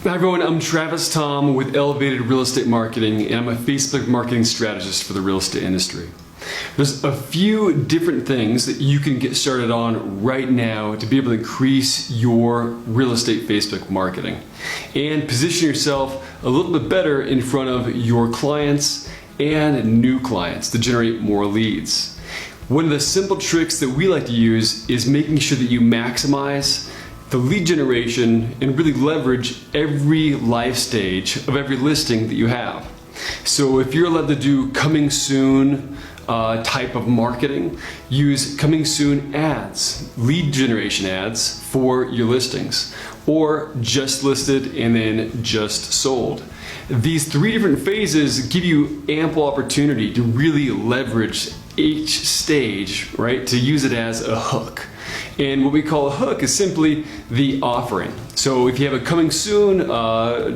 Hi everyone, I'm Thom with Elevated Real Estate Marketing, and I'm a Facebook marketing strategist for the real estate industry. There's a few different things that you can get started on right now to be able to increase your real estate Facebook marketing and position yourself a little bit better in front of your clients and new clients to generate more leads. One of the simple tricks that we like to use is making sure that you maximize the lead generation and really leverage every life stage of every listing that you have. So if you're allowed to do coming soon type of marketing, use coming soon ads, lead generation ads for your listings, or just listed and then just sold. These three different phases give you ample opportunity to really leverage each stage, right, to use it as a hook. And what we call a hook is simply the offering. So if you have a coming soon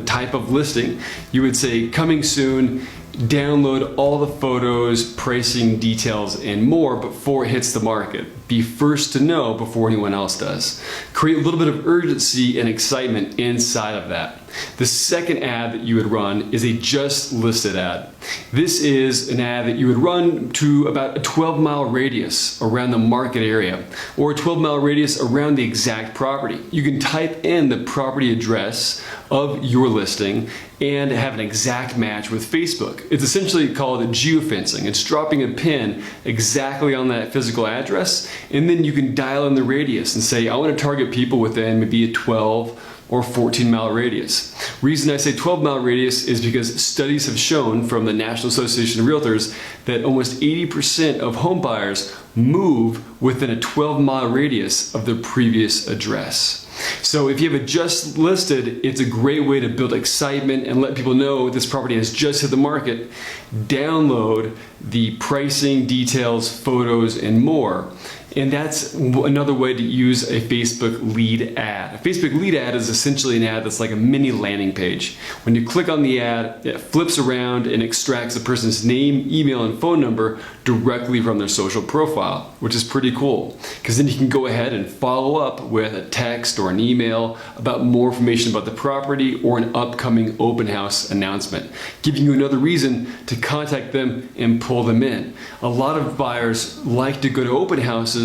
type of listing, you would say coming soon, download all the photos, pricing, details, and more before it hits the market. Be first to know before anyone else does. Create a little bit of urgency and excitement inside of that. The second ad that you would run is a just listed ad. This is an ad that you would run to about a 12-mile radius around the market area, or a 12-mile radius around the exact property. You can type in the property address of your listing and have an exact match with Facebook. It's essentially called geofencing. It's dropping a pin exactly on that physical address, and then you can dial in the radius and say, I want to target people within maybe a 12 or 14-mile radius. Reason I say 12-mile radius is because studies have shown from the National Association of Realtors that almost 80% of home buyers move within a 12-mile radius of their previous address. So if you have it just listed, it's a great way to build excitement and let people know this property has just hit the market. Download the pricing, details, photos, and more. And that's another way to use a Facebook lead ad. A Facebook lead ad is essentially an ad that's like a mini landing page. When you click on the ad, it flips around and extracts the person's name, email, and phone number directly from their social profile, which is pretty cool. Because then you can go ahead and follow up with a text or an email about more information about the property or an upcoming open house announcement, giving you another reason to contact them and pull them in. A lot of buyers like to go to open houses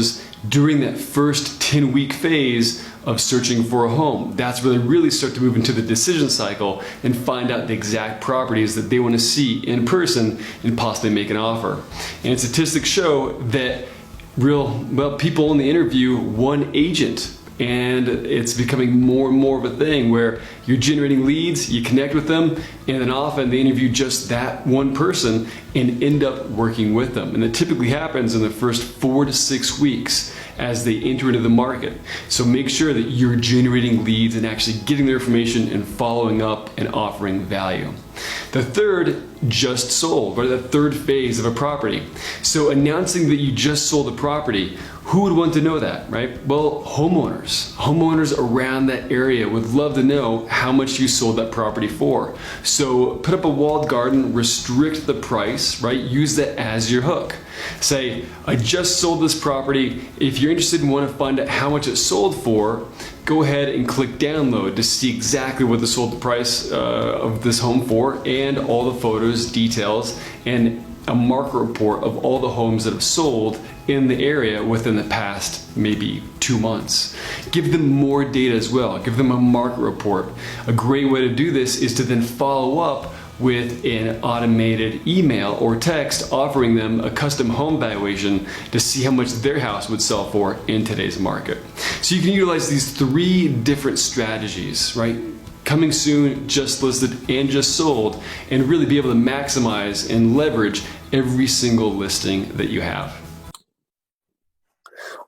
during that first 10-week phase of searching for a home. That's where they really start to move into the decision cycle and find out the exact properties that they want to see in person and possibly make an offer. And statistics show that people only interview one agent, and it's becoming more and more of a thing where you're generating leads, you connect with them, and then often they interview just that one person and end up working with them. And that typically happens in the first 4 to 6 weeks as they enter into the market. So make sure that you're generating leads and actually getting their information and following up and offering value. The third, just sold, or the third phase of a property. So announcing that you just sold a property, who would want to know that, right? Well, homeowners. Homeowners around that area would love to know how much you sold that property for. So put up a walled garden, restrict the price, right? Use that as your hook. Say, I just sold this property. If you're interested and want to find out how much it sold for, go ahead and click download to see exactly what they sold the price of this home for, and all the photos, details, and a market report of all the homes that have sold in the area within the past maybe 2 months. Give them more data as well. Give them a market report. A great way to do this is to then follow up with an automated email or text offering them a custom home valuation to see how much their house would sell for in today's market. So you can utilize these three different strategies, right? Coming soon, just listed, and just sold, and really be able to maximize and leverage every single listing that you have.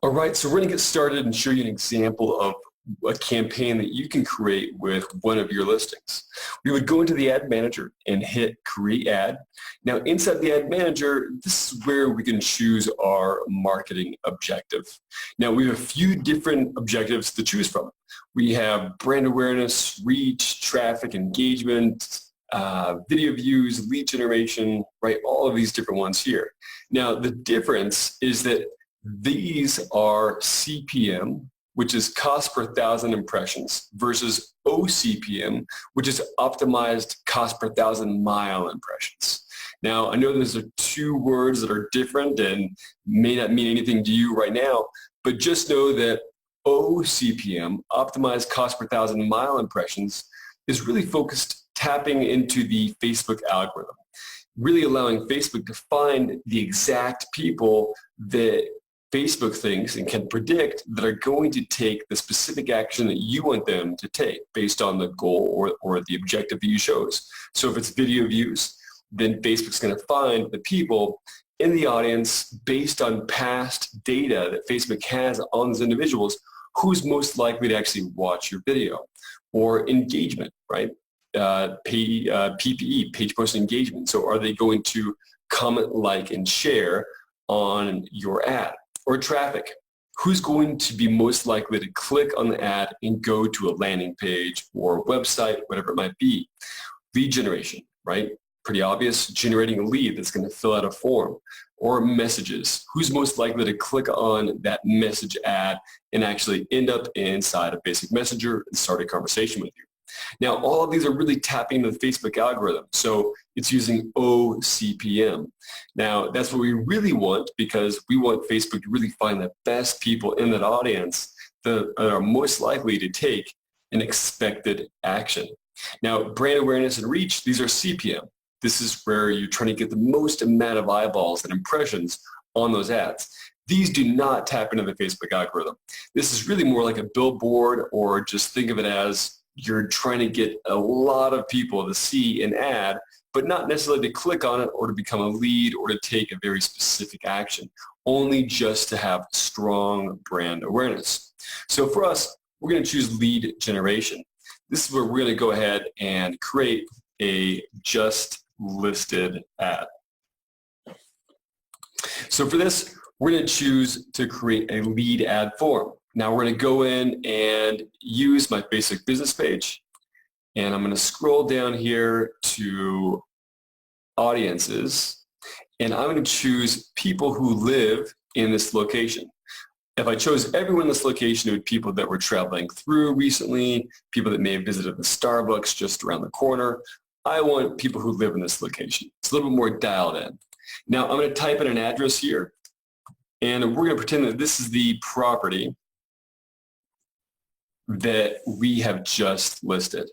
All right, so we're going to get started and show you an example of a campaign that you can create with one of your listings. We would go into the ad manager and hit create ad. Now inside the ad manager, this is where we can choose our marketing objective. Now we have a few different objectives to choose from. We have brand awareness, reach, traffic, engagement, video views, lead generation, right? All of these different ones here. Now the difference is that these are CPM which is cost per thousand impressions, versus OCPM, which is optimized cost per thousand mile impressions. Now, I know those are two words that are different and may not mean anything to you right now, but just know that OCPM, optimized cost per thousand mile impressions, is really focused tapping into the Facebook algorithm, really allowing Facebook to find the exact people that Facebook thinks and can predict that are going to take the specific action that you want them to take based on the goal or the objective that you chose. So if it's video views, then Facebook's going to find the people in the audience based on past data that Facebook has on those individuals who's most likely to actually watch your video. Or engagement, right? PPE, page post engagement. So are they going to comment, like, and share on your ad? Or traffic. Who's going to be most likely to click on the ad and go to a landing page or website, whatever it might be? Lead generation, right? Pretty obvious, generating a lead that's going to fill out a form. Or messages. Who's most likely to click on that message ad and actually end up inside a basic messenger and start a conversation with you? Now, all of these are really tapping the Facebook algorithm, so it's using OCPM. Now, that's what we really want, because we want Facebook to really find the best people in that audience that are most likely to take an expected action. Now, brand awareness and reach, these are CPM. This is where you're trying to get the most amount of eyeballs and impressions on those ads. These do not tap into the Facebook algorithm. This is really more like a billboard, or just think of it as you're trying to get a lot of people to see an ad, but not necessarily to click on it or to become a lead or to take a very specific action, only just to have strong brand awareness. So for us, we're going to choose lead generation. This is where we're going to go ahead and create a just listed ad. So for this, we're going to choose to create a lead ad form. Now we're going to go in and use my basic business page, and I'm going to scroll down here to audiences, and I'm going to choose people who live in this location. If I chose everyone in this location, it would be people that were traveling through recently, people that may have visited the Starbucks just around the corner. I want people who live in this location. It's a little bit more dialed in. Now I'm going to type in an address here, and we're going to pretend that this is the property that we have just listed.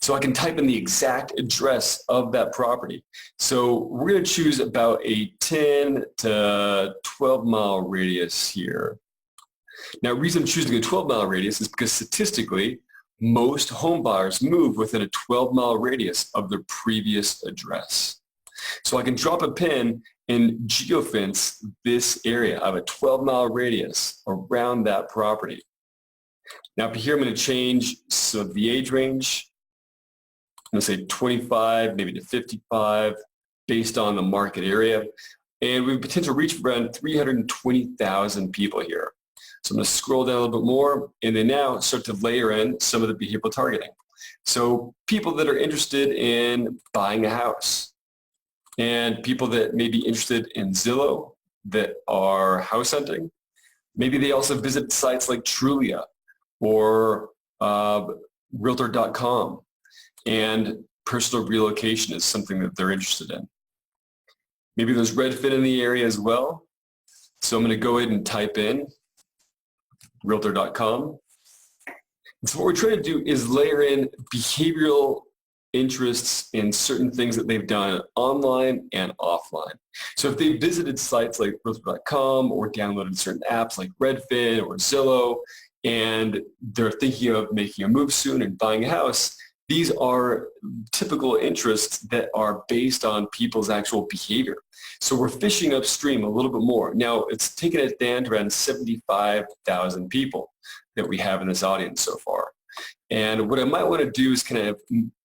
So I can type in the exact address of that property. So we're going to choose about a 10 to 12 mile radius here. Now, the reason I'm choosing a 12-mile radius is because statistically, most home buyers move within a 12-mile radius of their previous address. So I can drop a pin and geofence this area. I have a 12-mile radius around that property. Now up here, I'm going to change the age range. I'm going to say 25, maybe to 55, based on the market area. And we have potential reach of around 320,000 people here. So I'm going to scroll down a little bit more, and then now start to layer in some of the behavioral targeting. So people that are interested in buying a house, and people that may be interested in Zillow that are house hunting. Maybe they also visit sites like Trulia or Realtor.com, and personal relocation is something that they're interested in. Maybe there's Redfin in the area as well. So I'm going to go ahead and type in Realtor.com. So what we're trying to do is layer in behavioral interests in certain things that they've done online and offline. So if they visited sites like Realtor.com or downloaded certain apps like Redfin or Zillow, and they're thinking of making a move soon and buying a house, these are typical interests that are based on people's actual behavior. So we're fishing upstream a little bit more. Now, it's taken it down to around 75,000 people that we have in this audience so far. And what I might want to do is kind of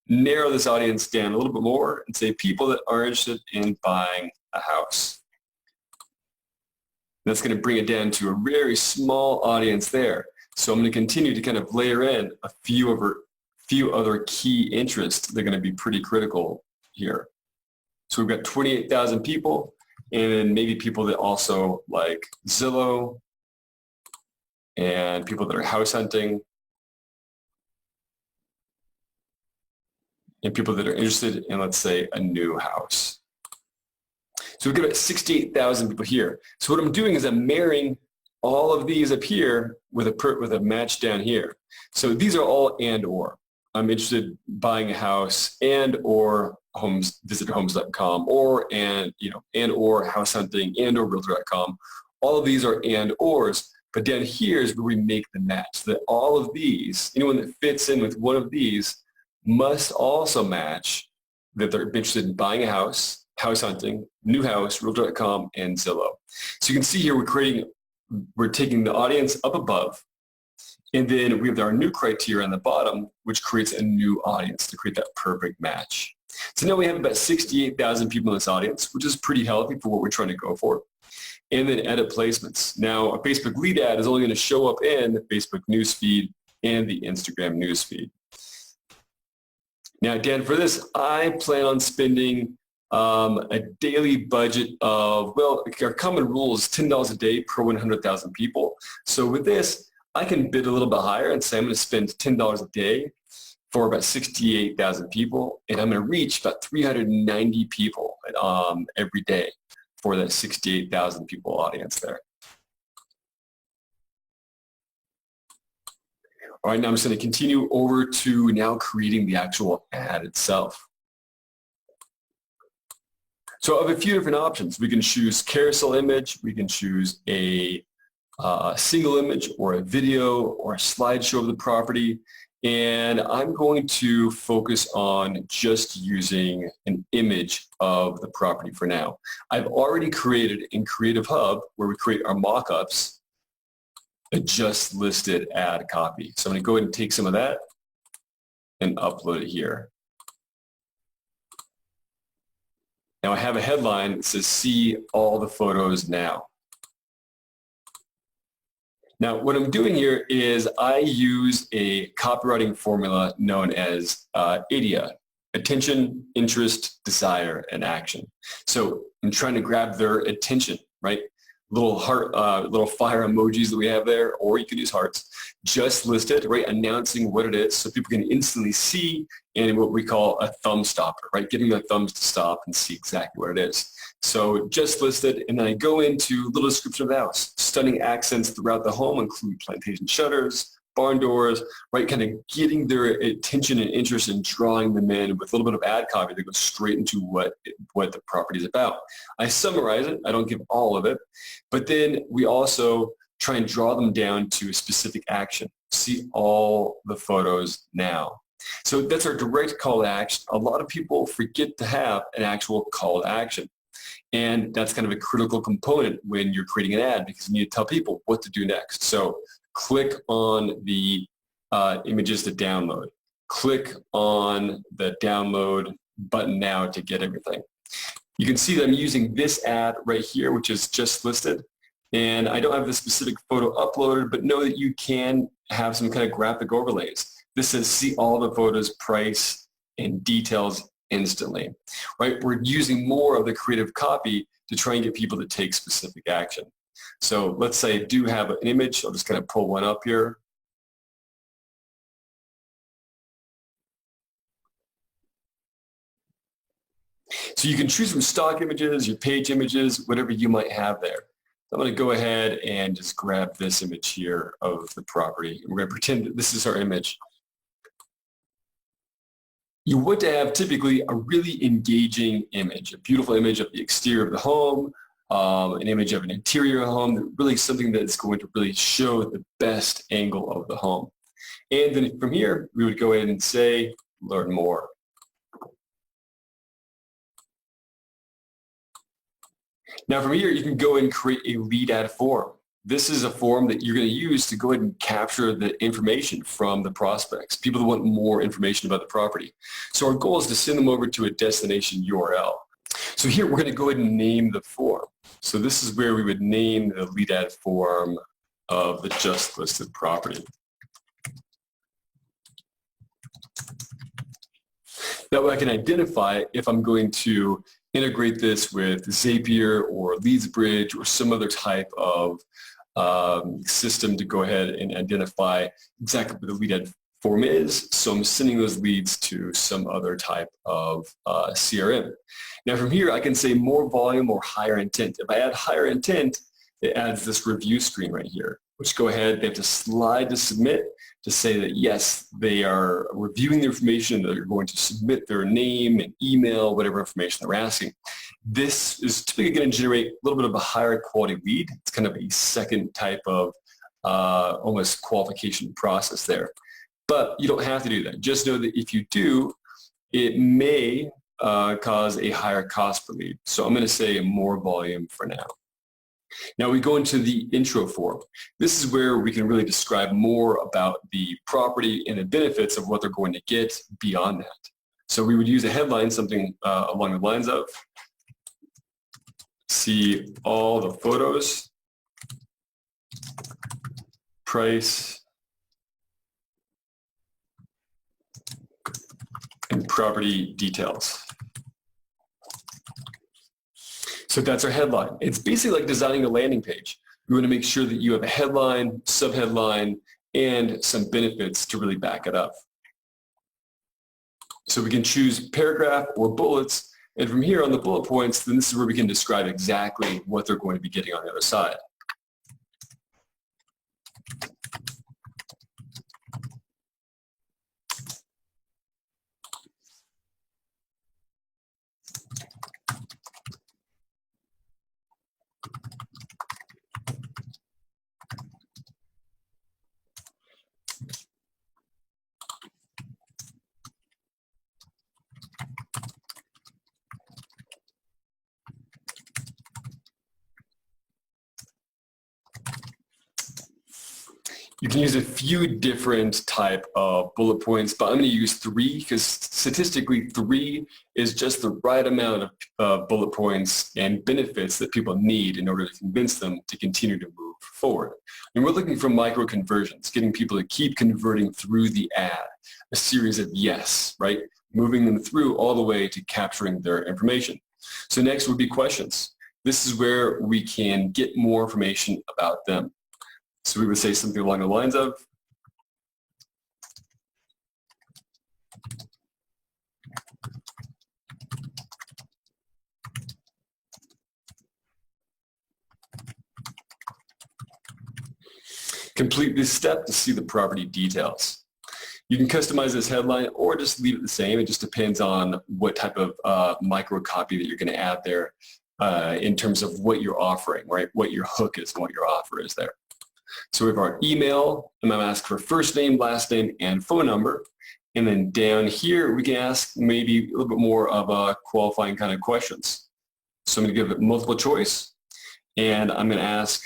narrow this audience down a little bit more and say people that are interested in buying a house. That's going to bring it down to a very small audience there. So I'm going to continue to kind of layer in a few other key interests that are going to be pretty critical here. So we've got 28,000 people, and then maybe people that also like Zillow, and people that are house hunting, and people that are interested in, let's say, a new house. So we've got about 68,000 people here. So what I'm doing is I'm marrying all of these up here with a match down here. So these are all and or. I'm interested in buying a house and or visitorhomes.com and or house hunting and or realtor.com. All of these are and ors, but down here is where we make the match. So that all of these, anyone that fits in with one of these must also match that they're interested in buying a house, house hunting, new house, realtor.com, and Zillow. So you can see here we're taking the audience up above, and then we have our new criteria on the bottom, which creates a new audience to create that perfect match. So now we have about 68,000 people in this audience, which is pretty healthy for what we're trying to go for. And then edit placements. Now, a Facebook lead ad is only going to show up in the Facebook newsfeed and the Instagram newsfeed. Now, Dan, for this, I plan on spending a daily budget of, well, our common rule is $10 a day per 100,000 people. So with this, I can bid a little bit higher and say I'm going to spend $10 a day for about 68,000 people, and I'm going to reach about 390 people every day for that 68,000 people audience there. All right, now I'm just going to continue over to now creating the actual ad itself. So I have a few different options. We can choose carousel image, we can choose a single image or a video or a slideshow of the property, and I'm going to focus on just using an image of the property for now. I've already created in Creative Hub, where we create our mock-ups, a just listed ad copy. So I'm going to go ahead and take some of that and upload it here. Now I have a headline that says, see all the photos now. Now, what I'm doing here is I use a copywriting formula known as ADIA: attention, interest, desire, and action. So I'm trying to grab their attention, right? Little heart, little fire emojis that we have there, or you could use hearts. Just listed, right? Announcing what it is so people can instantly see, and what we call a thumb stopper, right? Giving them thumbs to stop and see exactly what it is. So just listed, and then I go into little description of the house. Stunning accents throughout the home include plantation shutters, barn doors, right? Kind of getting their attention and interest and drawing them in with a little bit of ad copy that goes straight into what the property is about. I summarize it. I don't give all of it, but then we also try and draw them down to a specific action. See all the photos now. So that's our direct call to action. A lot of people forget to have an actual call to action. And that's kind of a critical component when you're creating an ad, because you need to tell people what to do next. So click on the images to download. Click on the download button now to get everything. You can see that I'm using this ad right here, which is just listed. And I don't have the specific photo uploaded, but know that you can have some kind of graphic overlays. This says see all the photos, price, and details instantly, right? We're using more of the creative copy to try and get people to take specific action. So let's say I do have an image. I'll just kind of pull one up here. So you can choose from stock images, your page images, whatever you might have there. So I'm going to go ahead and just grab this image here of the property. We're going to pretend that this is our image. You want to have typically a really engaging image, a beautiful image of the exterior of the home, an image of an interior home, really something that's going to really show the best angle of the home. And then from here, we would go ahead and say, learn more. Now from here, you can go and create a lead ad form. This is a form that you're going to use to go ahead and capture the information from the prospects, people that want more information about the property. So our goal is to send them over to a destination URL. So here we're going to go ahead and name the form. So this is where we would name the lead ad form of the just listed property. That way I can identify if I'm going to integrate this with Zapier or LeadsBridge or some other type of system to go ahead and identify exactly what the lead ad form is. So I'm sending those leads to some other type of CRM. Now from here, I can say more volume or higher intent. If I add higher intent, it adds this review screen right here, which go ahead, they have to slide to submit to say that yes, they are reviewing the information, that they're going to submit their name and email, whatever information they're asking. This is typically going to generate a little bit of a higher quality lead. It's kind of a second type of almost qualification process there. But you don't have to do that. Just know that if you do, it may cause a higher cost per lead. So I'm going to say more volume for now. Now we go into the intro form. This is where we can really describe more about the property and the benefits of what they're going to get beyond that. So we would use a headline, something along the lines of, see all the photos, price, and property details. So that's our headline. It's basically like designing a landing page. You want to make sure that you have a headline, subheadline, and some benefits to really back it up. So we can choose paragraph or bullets, and from here on the bullet points, then this is where we can describe exactly what they're going to be getting on the other side. You can use a few different type of bullet points, but I'm going to use 3 because statistically 3 is just the right amount of bullet points and benefits that people need in order to convince them to continue to move forward. And we're looking for micro conversions, getting people to keep converting through the ad, a series of yes, right? Moving them through all the way to capturing their information. So next would be questions. This is where we can get more information about them. So we would say something along the lines of, complete this step to see the property details. You can customize this headline or just leave it the same. It just depends on what type of micro copy that you're going to add there in terms of what you're offering, right? What your hook is and what your offer is there. So we have our email, and I'm going to ask for first name, last name, and phone number. And then down here, we can ask maybe a little bit more of a qualifying kind of questions. So I'm going to give it multiple choice, and I'm going to ask,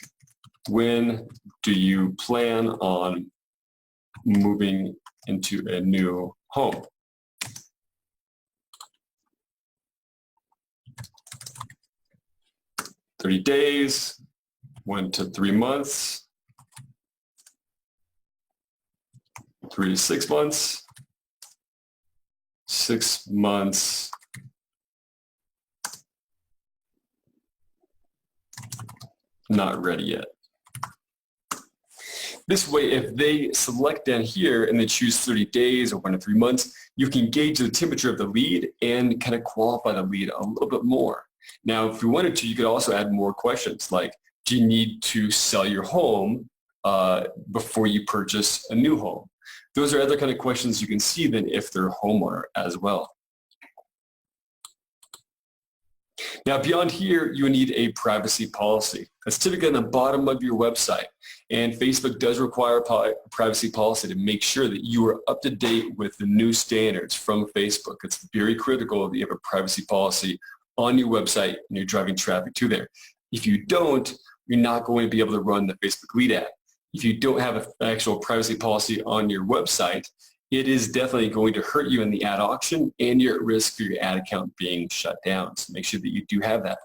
when do you plan on moving into a new home? "30 days, 1 to 3 months, 3 to 6 months, 6 months, not ready yet." This way, if they select down here and they choose 30 days or 1 to 3 months, you can gauge the temperature of the lead and kind of qualify the lead a little bit more. Now, if you wanted to, you could also add more questions like, do you need to sell your home before you purchase a new home? Those are other kind of questions you can see then if they're a homeowner as well. Now, beyond here, you need a privacy policy. That's typically on the bottom of your website. And Facebook does require a privacy policy to make sure that you are up to date with the new standards from Facebook. It's very critical that you have a privacy policy on your website and you're driving traffic to there. If you don't, you're not going to be able to run the Facebook lead ad. If you don't have an actual privacy policy on your website, it is definitely going to hurt you in the ad auction, and you're at risk for your ad account being shut down. So make sure that you do have that.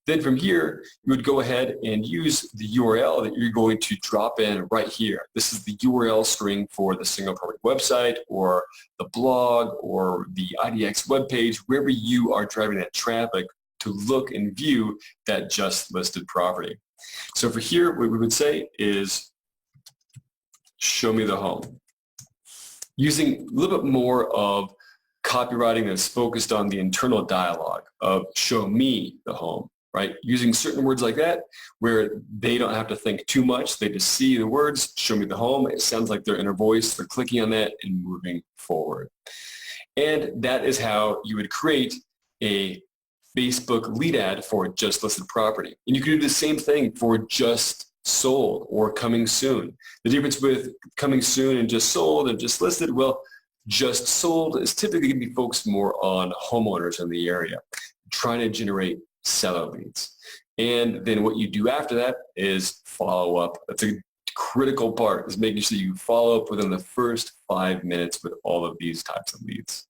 Then from here, you would go ahead and use the URL that you're going to drop in right here. This is the URL string for the single property website or the blog or the IDX webpage, wherever you are driving that traffic to look and view that just listed property. So for here, what we would say is, show me the home. Using a little bit more of copywriting that's focused on the internal dialogue of show me the home, right? Using certain words like that where they don't have to think too much. They just see the words, show me the home. It sounds like their inner voice. They're clicking on that and moving forward. And that is how you would create a Facebook lead ad for just listed property. And you can do the same thing for just sold or coming soon. The difference with coming soon and just sold and just listed, well, just sold is typically going to be focused more on homeowners in the area, trying to generate seller leads. And then what you do after that is follow up. That's a critical part, is making sure you follow up within the first 5 minutes with all of these types of leads.